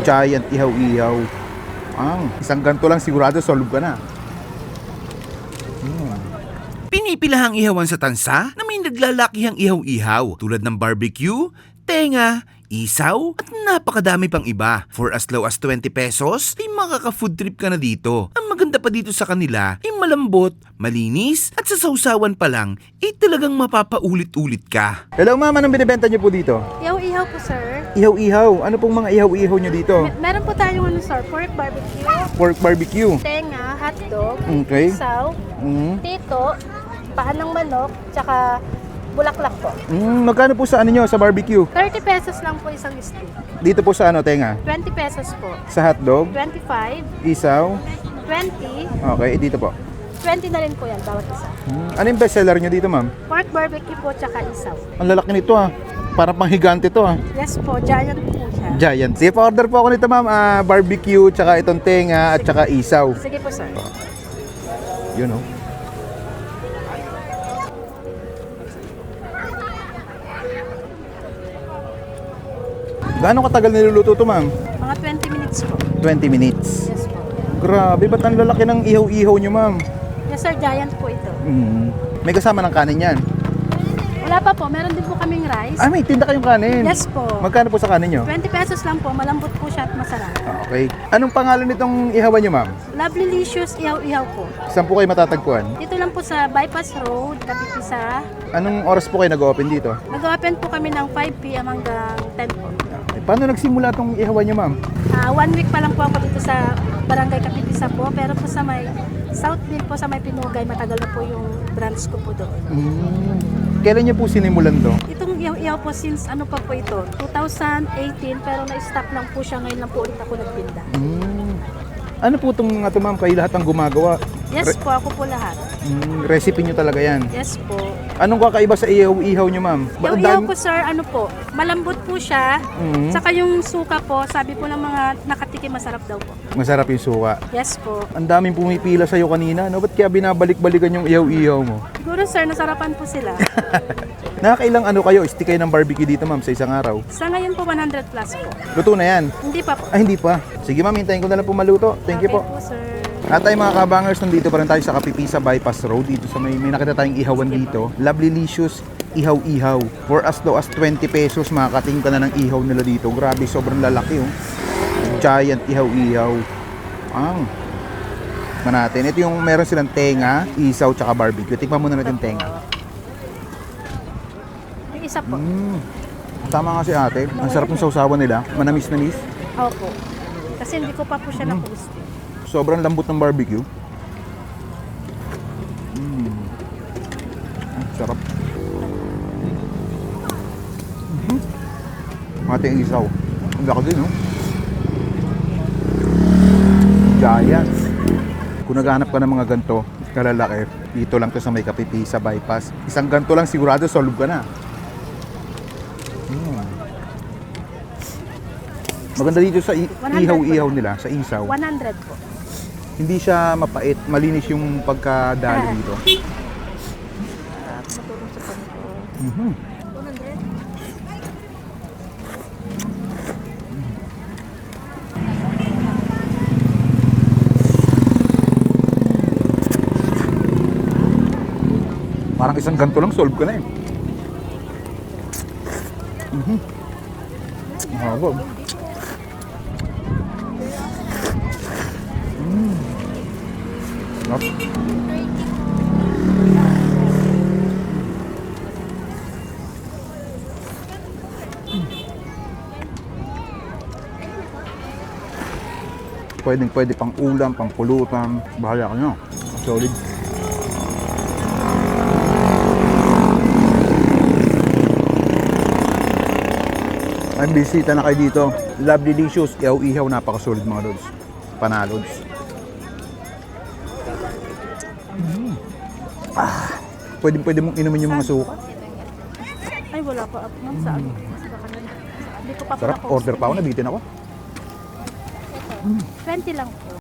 Giant ihaw-ihaw. Isang ganto lang sigurado solve ka na. Pinipilahang ihawan sa tansa na may naglalakihang ihaw-ihaw tulad ng barbecue, tenga, isaw at napakadami pang iba. For as low as 20 pesos, ay makaka-food trip ka na dito. Ang maganda pa dito sa kanila ay malambot, malinis at sa sausawan pa lang ay talagang mapapaulit-ulit ka. Hello ma'am, anong binibenta niyo po dito? Ihaw-ihaw po, sir. Ihaw-ihaw. Ano pong mga ihaw-ihaw niyo dito? Meron po tayong sir, pork barbecue, Pork barbecue. tenga, hotdog, Okay. isaw, tito, paan ng manok, tsaka bulaklak po. Magkano po sa ano nyo, sa barbecue? 30 pesos lang po isang stick. Dito po sa ano, tenga? 20 pesos po. Sa hotdog? 25, Isaw? 20, Okay, dito po. 20 na rin po yan, bawat isa. Ano yung bestseller nyo dito ma'am? Pork barbecue po, tsaka isaw. Ang lalaki nito Parang panghigante to Yes po, giant po siya. Giant. Sige, order po ako nito ma'am. Barbecue, tsaka itong tenga, at tsaka isaw. Sige po, sir. Yun Gaano katagal niluluto to ma'am? Mga 20 minutes po. 20 minutes. Yes po. Grabe, ba't ang lalaki ng ihaw-ihaw nyo ma'am? Yes, sir, giant po ito. May kasama ng kanin yan. Wala pa po, meron din po kaming rice. May tinda kayong kanin. Yes po. Magkano po sa kanin nyo? 20 pesos lang po, malambot po siya at masarap. Okay. Anong pangalan nitong ihawan nyo ma'am? Lovelylicious ihaw-ihaw po. Saan po kayo matatagpuan? Dito lang po sa Bypass Road, Kapipisa. Anong oras po kayo nag-open dito? Nag-open po kami ng 5 p.m. hanggang 10 po. Paano nagsimula itong ihawan nyo ma'am? 1 week pa lang po ako dito sa Barangay Kapipisa po, pero po sa may Southville po, sa may Pinugay, matagal na po yung branch ko po doon. Kailan nyo po sinimulan to? Itong ihaw-ihaw po since ano pa po ito, 2018, pero na-stop lang po siya, ngayon lang po ulit ako nagtinda. Ano po itong mga to ma'am? Kayo lahat ang gumagawa? Yes po, ako po lahat. Recipe nyo talaga yan? Yes po. Anong kakaiba sa ihaw-ihaw nyo ma'am? Yung ihaw po sir, ano po, malambot po siya. Saka yung suka po, sabi po ng mga nakatikim, masarap daw po. Masarap yung suka. Yes po. Ang daming pumipila sa'yo kanina, no? Ba't kaya binabalik-balikan yung ihaw-ihaw mo? Siguro sir, nasarapan po sila. Nakakailang ano kayo, stick kayo ng barbecue dito ma'am sa isang araw? Sa ngayon po, 100 plus po. Luto na yan? Hindi pa po. Hindi pa. Sige ma'am, hintayin ko na lang po maluto. Thank you Okay po. sir. At tayo mga kabangers, nandito pa rin tayo sa Kapipisa Bypass Road. Dito sa may nakita tayong ihawan dito. Lovelylicious ihaw-ihaw. For as low as 20 pesos, makakating ka na ng ihaw nila dito. Grabe, sobrang lalaki Giant ihaw-ihaw. Natin. Ito yung meron silang tenga, isaw, tsaka barbecue. Tikman muna natin tenga. Yung isa po. Tama nga si ate. Ang sarap ng sausawan nila. Manamis-namis. Opo. Kasi hindi ko pa po siya na-posting. Sobrang lambot ng barbecue. Sarap. Ating isaw. Ang laki din, Giant. Kung naghahanap ka ng mga ganito, kalalaki, dito lang to sa may Kapipisa Bypass. Isang ganito lang sigurado, solve ka na. Maganda dito sa ihaw-ihaw nila, sa isaw. 100 po. Hindi siya mapait, malinis yung pagkadali dito. Matulong sa pagko. 100? Parang isang ganito lang, solve ka na Mahaba. Sarap. Pwede pang ulam, pang pulutan. Bahala ka nyo. Solid. Ay, bisita na kayo dito. Lovelylicious, ihaw-ihaw, napakasolid mga lods. Panalods. Pwede mong inumin yung mga suka. Ay, wala pa. Ma'am, saan? Hindi ko pa Sarap, order pa ako, nabitin ako. 20 lang po.